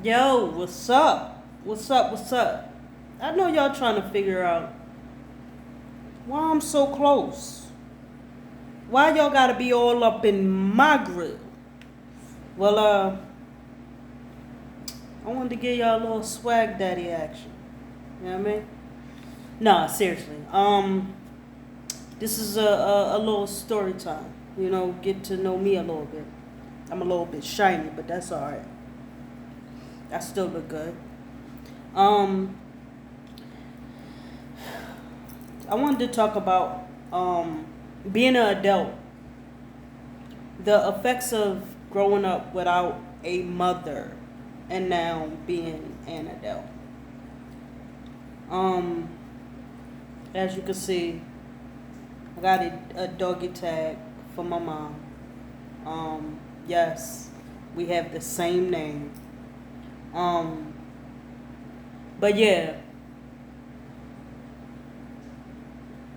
Yo, what's up? What's up? What's up? I know y'all trying to figure out why I'm so close. Why y'all gotta be all up in my grill? Well, I wanted to give y'all a little swag daddy action. You know what I mean? Nah, seriously. This is a little story time. You know, get to know me a little bit. I'm a little bit shiny, but that's alright. I still look good. Um, I wanted to talk about being an adult, the effects of growing up without a mother, and now being an adult. Um, as you can see, I got a doggy tag for my mom. Yes, we have the same name. Um, but yeah,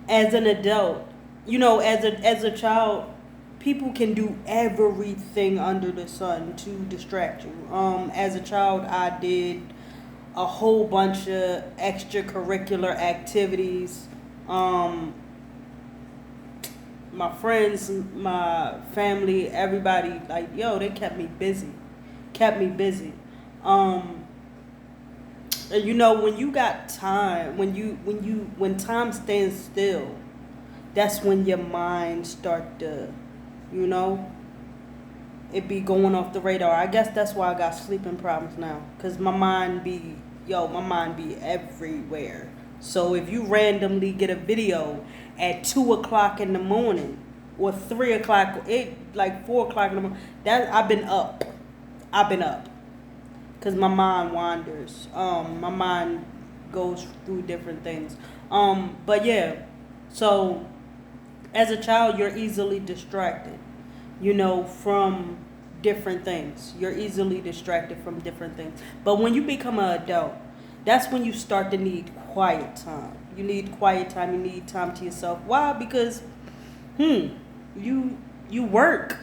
as an adult, as a child, people can do everything under the sun to distract you. As a child, I did a whole bunch of extracurricular activities. Um, my friends, my family, everybody, like, yo, they kept me busy. Kept me busy. Um, and when you got time, when time stands still, that's when your mind start to, you know, it be going off the radar. I guess that's why I got sleeping problems now, cause my mind be everywhere. So if you randomly get a video at 2 o'clock in the morning or 3 o'clock, like 4 o'clock in the morning, that I've been up, cause my mind wanders. My mind goes through different things. But yeah, so as a child, you're easily distracted, from different things. You're easily distracted from different things. But when you become an adult, that's when you start to need quiet time. You need quiet time. You need time to yourself. Why? Because, you work,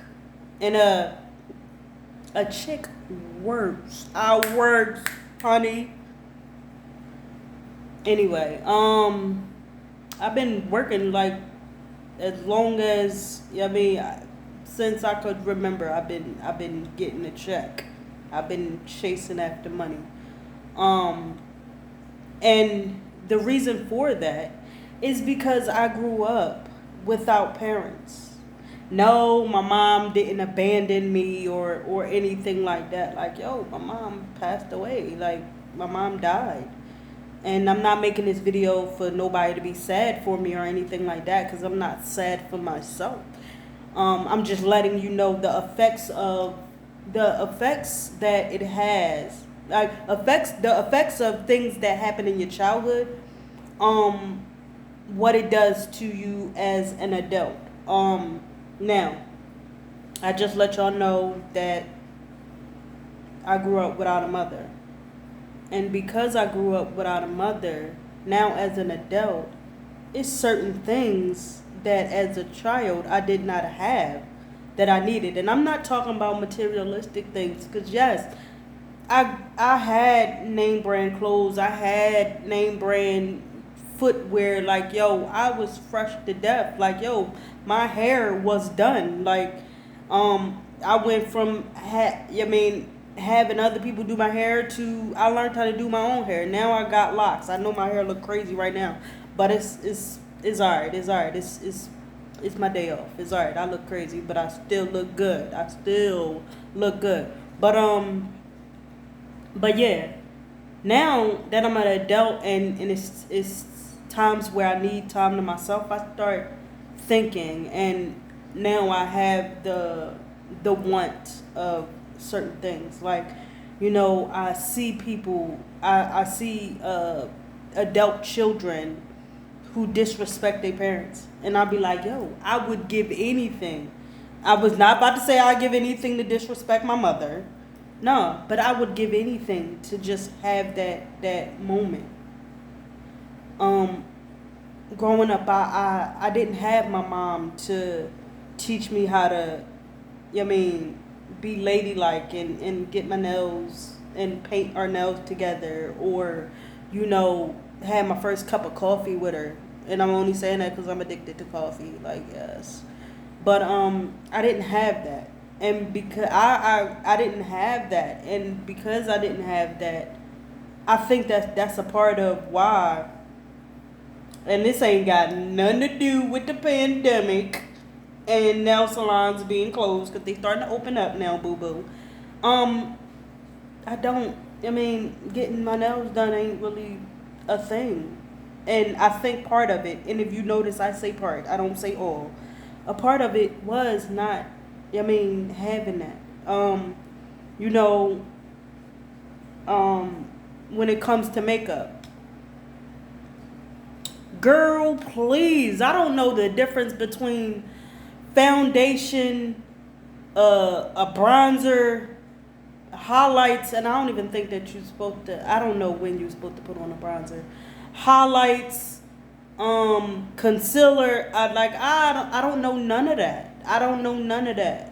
and a chick works. I works, honey. Anyway, I've been working like as long as since I could remember. I've been getting a check. I've been chasing after money. Um, and the reason for that is because I grew up without parents. No, my mom didn't abandon me or anything like that. Like, yo, my mom passed away. Like, my mom died. And I'm not making this video for nobody to be sad for me or anything like that, because I'm not sad for myself. I'm just letting you know the effects that it has, like the effects of things that happen in your childhood. Um, what it does to you as an adult. Now, I just let y'all know that I grew up without a mother. And because I grew up without a mother, now as an adult, it's certain things that as a child I did not have that I needed. And I'm not talking about materialistic things, because yes, I had name brand clothes, I had name brand footwear. Like, yo, I was fresh to death. Like, yo, my hair was done. Like, I went from having other people do my hair to I learned how to do my own hair. Now I got locks. I know my hair look crazy right now, but it's alright. It's alright. It's my day off. It's alright. I look crazy, but I still look good. I still look good. But yeah, now that I'm an adult, and it's times where I need time to myself, I start thinking, and now I have the want of certain things. Like, I see people, I see adult children who disrespect their parents, and I'll be like, yo, I would give anything. I was not about to say I'd give anything to disrespect my mother. No, but I would give anything to just have that moment. Um, Growing up, I didn't have my mom to teach me how to, I mean, be ladylike and get my nails and paint our nails together, or, have my first cup of coffee with her. And I'm only saying that because I'm addicted to coffee. Like, yes. But I didn't have that. And because I didn't have that, and because I didn't have that, I think that's a part of why. And this ain't got nothing to do with the pandemic and nail salons being closed, because they starting to open up now, boo boo. Um, I don't. I mean, getting my nails done ain't really a thing, and I think part of it. And if you notice, I say part. I don't say all. A part of it was not. I mean, having that. You know. When it comes to makeup, girl, please. I don't know the difference between foundation, a bronzer, highlights, and I don't even think that you're supposed to. I don't know when you're supposed to put on a bronzer, highlights, concealer. I don't know none of that. I don't know none of that.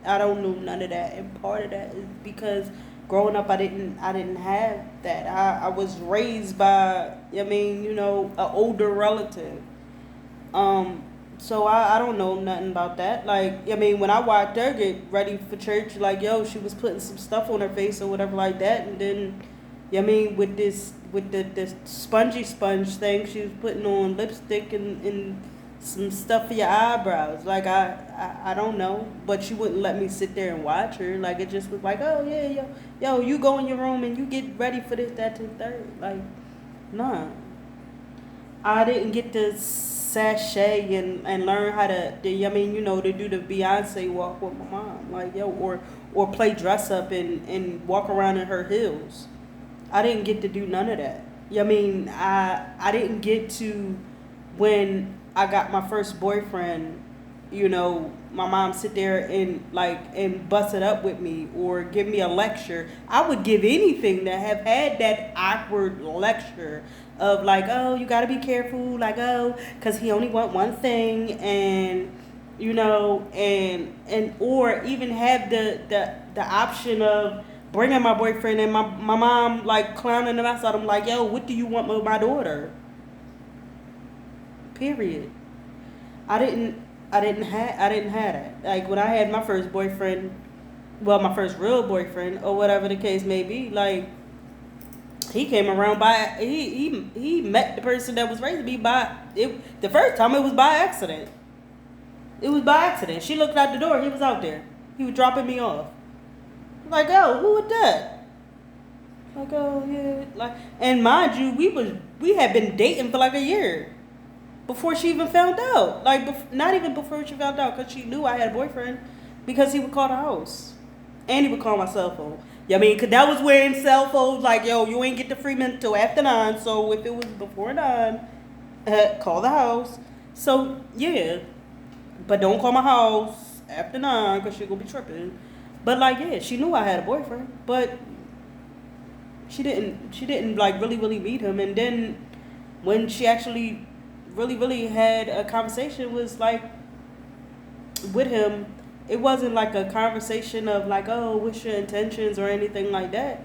I don't know none of that, and part of that is because growing up, I didn't have that. I was raised by, an older relative. So I don't know nothing about that. Like, when I watched her get ready for church, like, yo, she was putting some stuff on her face or whatever like that, and then, with the spongy sponge thing, she was putting on lipstick and some stuff for your eyebrows. Like, I don't know, but she wouldn't let me sit there and watch her. Like, it just was like, oh yeah, yo, you go in your room and you get ready for this, that, and third. Like, nah. I didn't get to sashay and learn how to do the Beyonce walk with my mom. Like, yo, or play dress up and walk around in her heels. I didn't get to do none of that. I didn't get to, when I got my first boyfriend, my mom sit there and bust it up with me or give me a lecture. I would give anything to have had that awkward lecture of like, oh, you got to be careful, like, oh, because he only want one thing, and and or even have the option of bringing my boyfriend, and my mom like clowning him outside. I'm like, yo, what do you want with my daughter? Period. I didn't have that. Like, when I had my first boyfriend, well, my first real boyfriend or whatever the case may be, like, he came around by he met the person that was raising me by it. The first time it was by accident. It was by accident. She looked out the door. He was out there. He was dropping me off. Like, oh, who was that? Like, oh yeah, like, and mind you, we had been dating for like a year before she even found out. Like, not even before she found out, because she knew I had a boyfriend, because he would call the house and he would call my cell phone. Because that was when cell phones, like, yo, you ain't get the free minute till after 9. So if it was before 9, call the house. So yeah, but don't call my house after 9, because she gonna be tripping. But like, yeah, she knew I had a boyfriend, but she didn't like really meet him. And then when she actually really had a conversation, was like with him, it wasn't like a conversation of like, oh, what's your intentions or anything like that.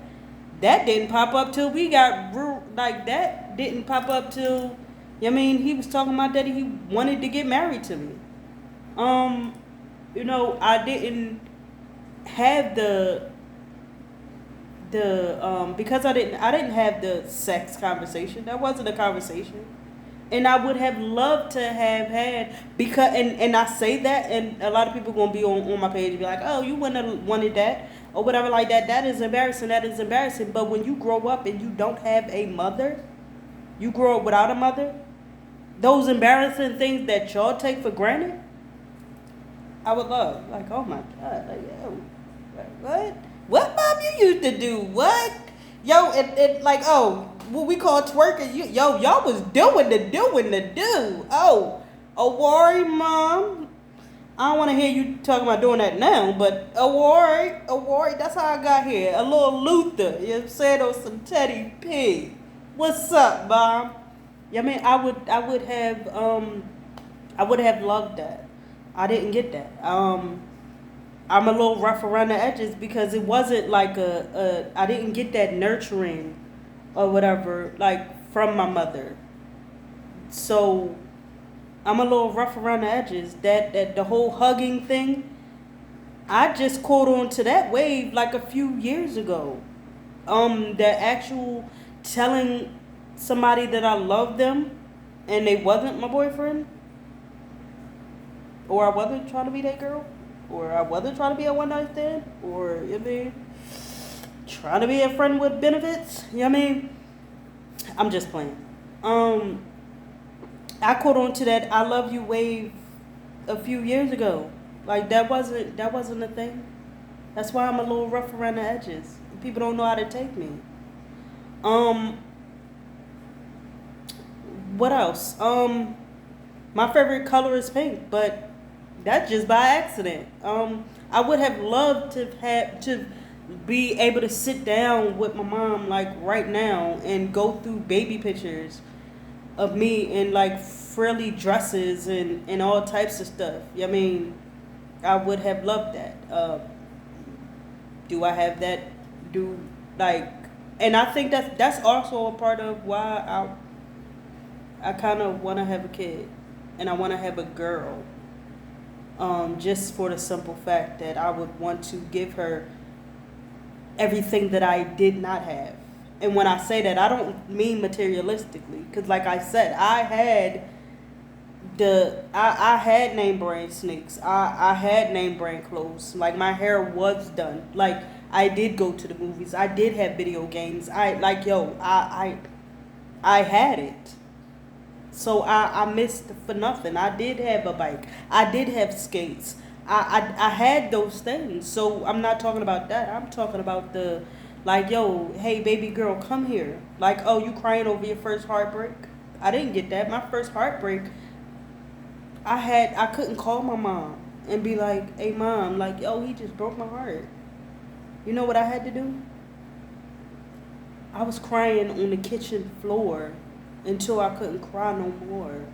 That didn't pop up till we got like, that didn't pop up till he was talking about that he wanted to get married to me. I didn't have the because I didn't have the sex conversation. That wasn't a conversation. And I would have loved to have had, because and I say that, and a lot of people gonna be on my page and be like, oh, you wouldn't have wanted that or whatever like that. That is embarrassing. That is embarrassing. But when you grow up and you don't have a mother, you grow up without a mother, those embarrassing things that y'all take for granted, I would love. Like, oh my God, like, yo, what mom you used to do? What? Yo, it like, oh, what we call twerking. Y'all was doing the do. Oh, worry, mom. I don't want to hear you talking about doing that now, but a worry. That's how I got here. A little Luther, you know what I'm saying, or some Teddy P. What's up, mom? I would have loved that. I didn't get that. I'm a little rough around the edges because it wasn't like I didn't get that nurturing or whatever like from my mother. So I'm a little rough around the edges. That the whole hugging thing, I just caught on to that wave like a few years ago. The actual telling somebody that I love them and they wasn't my boyfriend, or I wasn't trying to be that girl, or I wasn't trying to be a one night stand, or you know what I mean, trying to be a friend with benefits. You know what I mean? I'm just playing. Um, I caught on to that "I love you" wave a few years ago. Like that wasn't a thing. That's why I'm a little rough around the edges. People don't know how to take me. Um, what else? My favorite color is pink, but that's just by accident. I would have loved to have to be able to sit down with my mom like right now and go through baby pictures of me in like frilly dresses and all types of stuff. I mean, I would have loved that. Do I have that? Do like, and I think that's also a part of why I kind of want to have a kid, and I want to have a girl. Just for the simple fact that I would want to give her everything that I did not have. And when I say that, I don't mean materialistically, because like I said, I had name brand sneaks. I had name brand clothes. Like my hair was done. Like I did go to the movies. I did have video games. I had it. So I missed for nothing. I did have a bike. I did have skates. I had those things. So I'm not talking about that. I'm talking about the like, yo, hey baby girl, come here. Like, oh, you crying over your first heartbreak? I didn't get that. My first heartbreak, I couldn't call my mom and be like, hey mom, like, yo, he just broke my heart. You know what I had to do? I was crying on the kitchen floor until I couldn't cry no more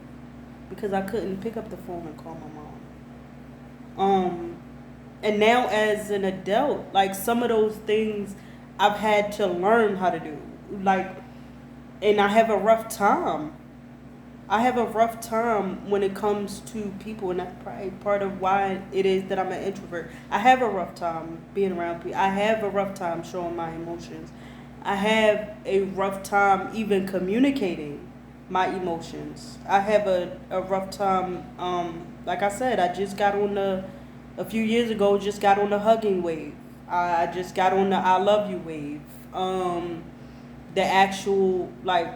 because I couldn't pick up the phone and call my mom. And now as an adult, like some of those things I've had to learn how to do. Like, and I have a rough time. I have a rough time when it comes to people, and that's probably part of why it is that I'm an introvert. I have a rough time being around people. I have a rough time showing my emotions. I have a rough time even communicating my emotions. I have a rough time. Like I said, I just got on a few years ago, just got on the hugging wave. I just got on the I love you wave. The actual, like,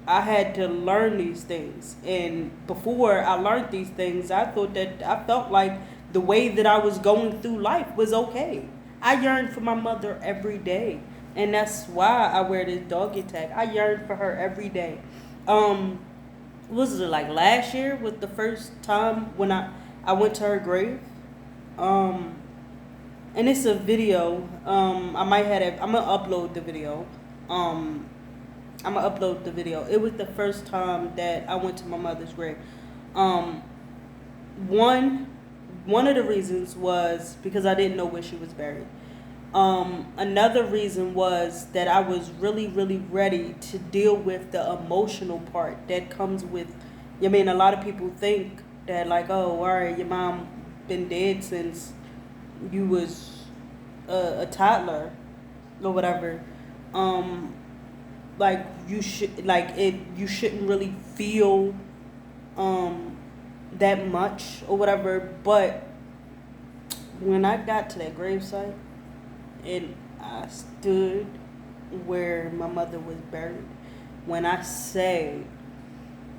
I had to learn these things. And before I learned these things, I felt like the way that I was going through life was okay. I yearned for my mother every day. And that's why I wear this doggy tag. I yearn for her every day. Was it like last year was the first time when I went to her grave? Um, and it's a video. I'm gonna upload the video. Um, I'm gonna upload the video. It was the first time that I went to my mother's grave. Um, one one of the reasons was because I didn't know where she was buried. Another reason was that I was really, really ready to deal with the emotional part that comes with. I mean, a lot of people think that like, oh, all right, your mom been dead since you was a toddler or whatever. Um, like you shouldn't really feel um that much or whatever. But when I got to that gravesite and I stood where my mother was buried, when I say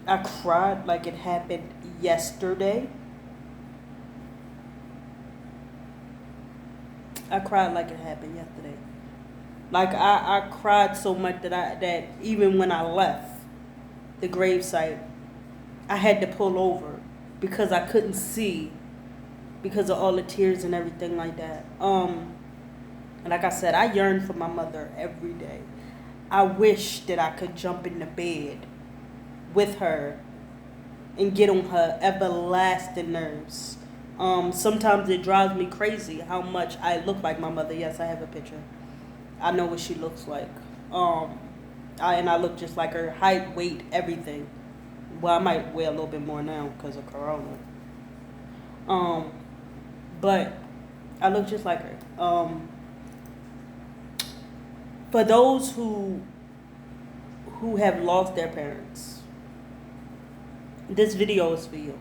I cried like it happened yesterday, I cried like it happened yesterday. Like I cried so much that even when I left the gravesite, I had to pull over because I couldn't see because of all the tears and everything like that. And like I said, I yearn for my mother every day. I wish that I could jump in the bed with her and get on her everlasting nerves Sometimes it drives me crazy how much I look like my mother. Yes, I have a picture. I know what she looks like. Um, and I look just like her, height, weight, everything. Well, I might weigh a little bit more now because of Corona. Um, but I look just like her. For those who have lost their parents, this video is for you.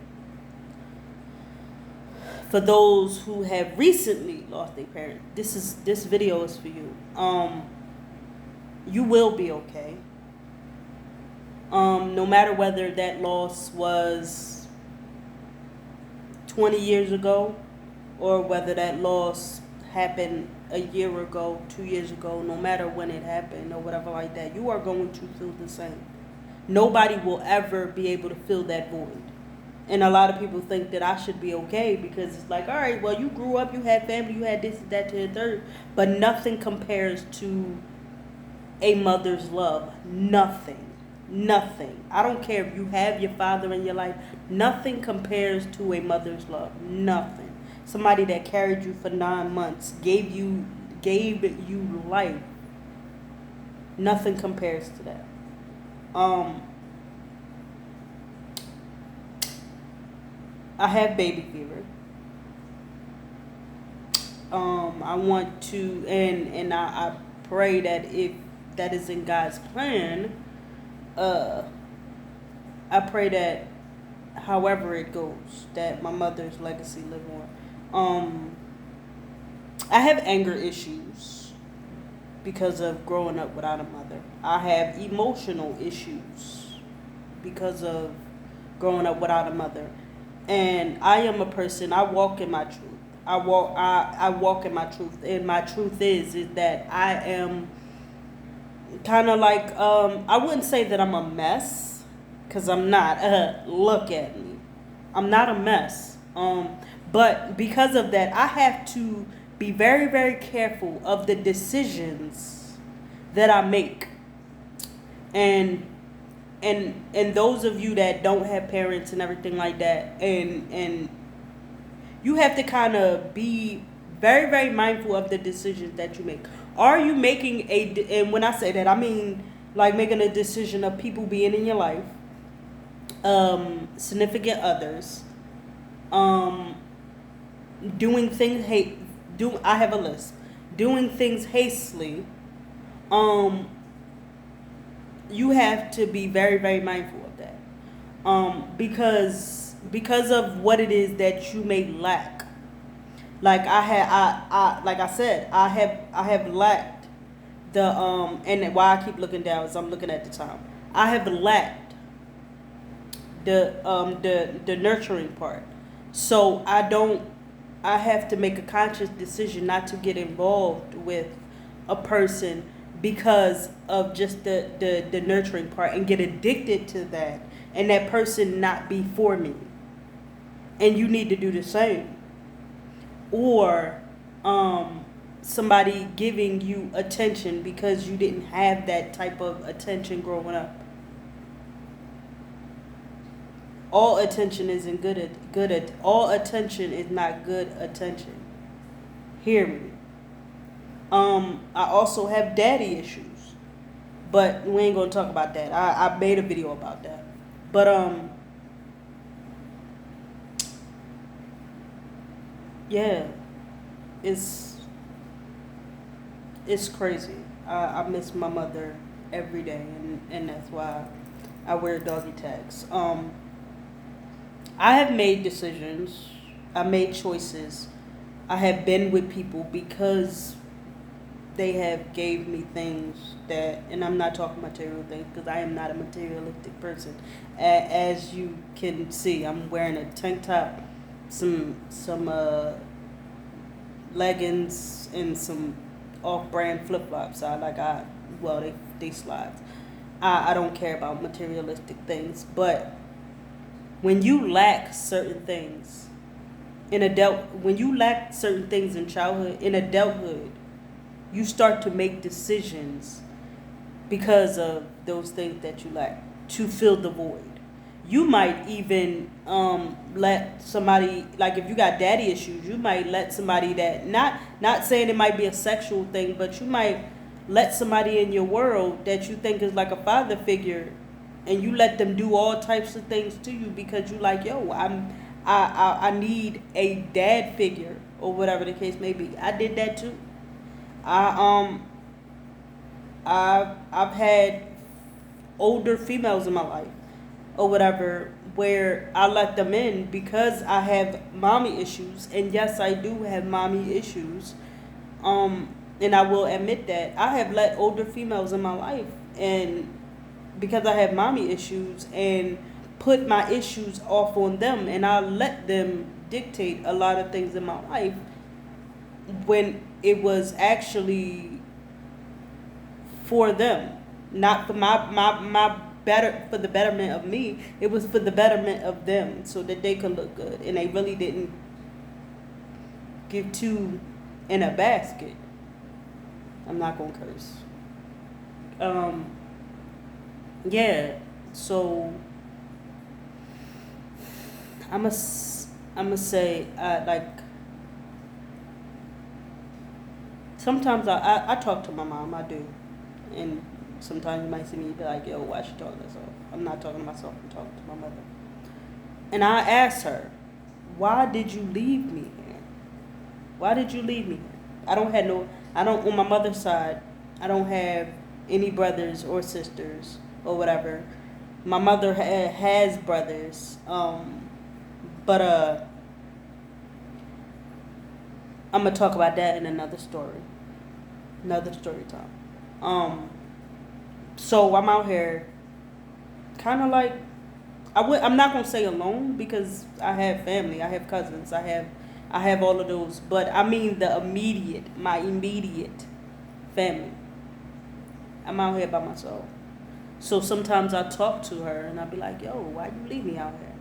For those who have recently lost their parents, this video is for you. You will be okay. No matter whether that loss was 20 years ago or whether that loss happened a year ago, 2 years ago, no matter when it happened or whatever like that, you are going to feel the same. Nobody will ever be able to fill that void. And a lot of people think that I should be okay because it's like, all right, well, you grew up, you had family, you had this, that, to the third. But nothing compares to a mother's love. Nothing. Nothing. I don't care if you have your father in your life. Nothing compares to a mother's love. Nothing. Somebody that carried you for 9 months, gave you life. Nothing compares to that. I have baby fever. I want to, and I pray that if that is in God's plan, I pray that however it goes, that my mother's legacy live on. I have anger issues because of growing up without a mother. I have emotional issues because of growing up without a mother. And I am a person, I walk in my truth. I walk in my truth. And my truth is that I am kind of like, I wouldn't say that I'm a mess, because I'm not. Look at me. I'm not a mess. But because of that, I have to be very, very careful of the decisions that I make. And those of you that don't have parents and everything like that, and you have to kind of be very, very mindful of the decisions that you make. Are you making and when I say that, I mean like making a decision of people being in your life, significant others, doing things I have a list. Doing things hastily. You have to be very, very mindful of that. Because of what it is that you may lack. Like like I said, I have lacked the and why I keep looking down is I'm looking at the time. I have lacked the nurturing part. So I have to make a conscious decision not to get involved with a person because of just the nurturing part and get addicted to that and that person not be for me. And you need to do the same. Or somebody giving you attention because you didn't have that type of attention growing up. All attention isn't good. All attention is not good attention. Hear me. I also have daddy issues, but we ain't gonna talk about that. I made a video about that, but yeah, it's crazy. I miss my mother every day, and that's why I wear doggy tags. I have made decisions. I made choices. I have been with people because they have gave me things that, and I'm not talking material things because I am not a materialistic person. As you can see, I'm wearing a tank top, some leggings, and some off-brand flip-flops. They slides. I don't care about materialistic things, but when you lack certain things when you lack certain things in childhood, in adulthood, you start to make decisions because of those things that you lack to fill the void. You might even let somebody, like if you got daddy issues, you might let somebody that, not saying it might be a sexual thing, but you might let somebody in your world that you think is like a father figure, and you let them do all types of things to you because you like, yo, I need a dad figure or whatever the case may be. I did that too. I I've had older females in my life or whatever where I let them in because I have mommy issues, and yes, I do have mommy issues. And I will admit that I have let older females in my life, and because I have mommy issues, and put my issues off on them, and I let them dictate a lot of things in my life when it was actually for them, not for my better, for the betterment of me. It was for the betterment of them so that they could look good, and they really didn't give two in a basket. I'm not gonna curse. Yeah, so I'm gonna say, like, sometimes I talk to my mom. I do, and sometimes you might see me be like, yo, why is she talking to herself? I'm not talking to myself. I'm talking to my mother. And I asked her, why did you leave me here? Why did you leave me here? On my mother's side, I don't have any brothers or sisters or whatever. My mother has brothers, but I'm gonna talk about that in another story time. So I'm out here, kind of like, I'm not gonna say alone because I have family, I have cousins, I have all of those, but I mean my immediate family. I'm out here by myself. So sometimes I talk to her and I be like, yo, why you leave me out here?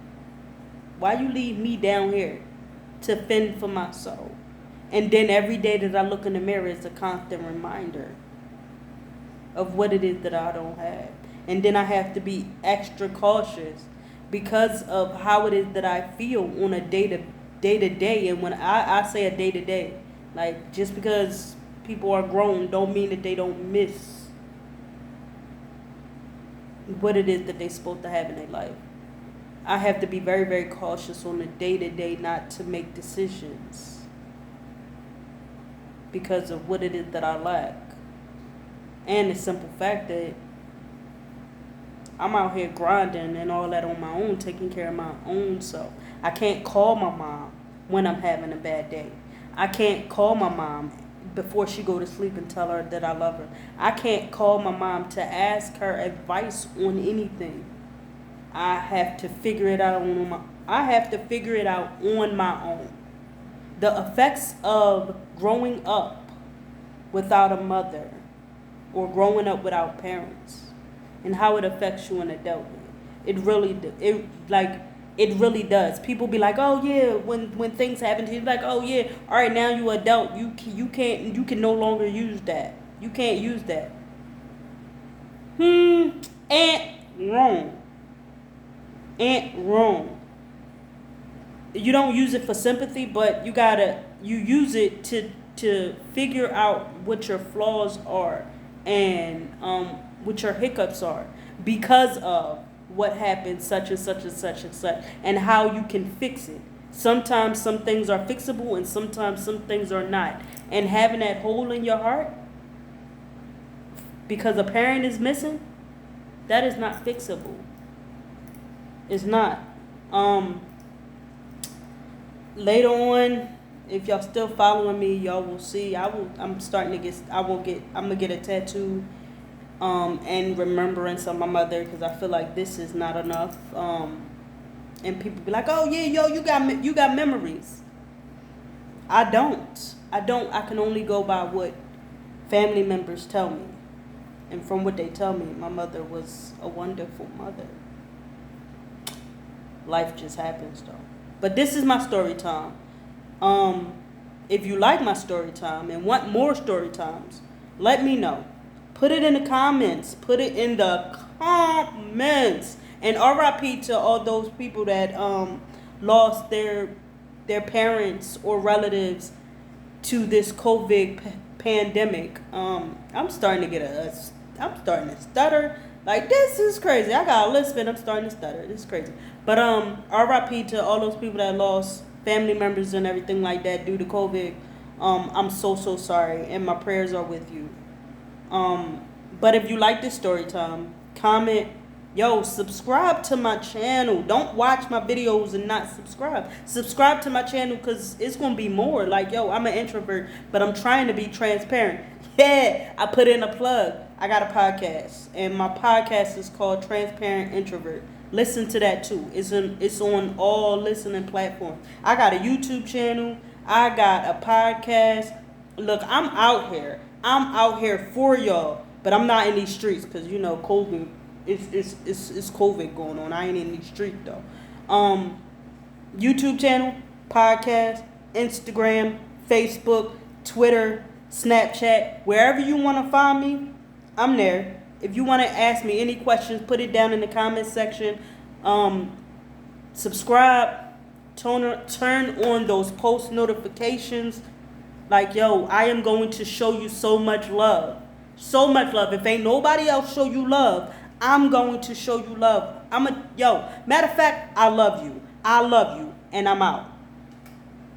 Why you leave me down here to fend for my soul? And then every day that I look in the mirror is a constant reminder of what it is that I don't have. And then I have to be extra cautious because of how it is that I feel on a day to day. And when I say a day to day, like, just because people are grown don't mean that they don't miss what it is that they're supposed to have in their life. I have to be very, very cautious on a day to day not to make decisions because of what it is that I lack. And the simple fact that I'm out here grinding and all that on my own, taking care of my own self. I can't call my mom when I'm having a bad day. I can't call my mom before she go to sleep and tell her that I love her. I can't call my mom to ask her advice on anything. I have to figure it out on my own. The effects of growing up without a mother or growing up without parents and how it affects you in adulthood. It really does. People be like, oh yeah, when things happen to you, like, oh yeah, all right, now you adult, you can no longer use that. You can't use that. Wrong. Wrong. You don't use it for sympathy, but you use it to figure out what your flaws are and what your hiccups are because of what happened, such and such and such and such, and how you can fix it. Sometimes some things are fixable and sometimes some things are not. And having that hole in your heart because a parent is missing, that is not fixable. It's not. Later on, if y'all still following me, y'all will see. I'm gonna get a tattoo and remembrance of my mother because I feel like this is not enough. And people be like, oh yeah, yo, you got memories. I don't. I can only go by what family members tell me. And from what they tell me, my mother was a wonderful mother. Life just happens though. But this is my story time. If you like my story time and want more story times, let me know. Put it in the comments. And RIP to all those people that lost their parents or relatives to this pandemic. I'm starting to I'm starting to stutter. Like, this is crazy. I got a lisp and I'm starting to stutter. This is crazy. But RIP to all those people that lost family members and everything like that due to COVID. I'm so sorry, and my prayers are with you. But if you like this story time, comment. Yo, subscribe to my channel. Don't watch my videos and not subscribe. Subscribe to my channel because it's going to be more. Like, yo, I'm an introvert, but I'm trying to be transparent. Yeah, I put in a plug. I got a podcast, and my podcast is called Transparent Introvert. Listen to that too. It's on all listening platforms. I got a YouTube channel. I got a podcast. Look, I'm out here. I'm out here for y'all, but I'm not in these streets because COVID. It's COVID going on. I ain't in these streets though. YouTube channel, podcast, Instagram, Facebook, Twitter, Snapchat, wherever you want to find me, I'm there. If you want to ask me any questions, put it down in the comment section. Subscribe, turn on those post notifications. Like, yo, I am going to show you so much love. So much love. If ain't nobody else show you love, I'm going to show you love. Matter of fact, I love you. I love you, and I'm out.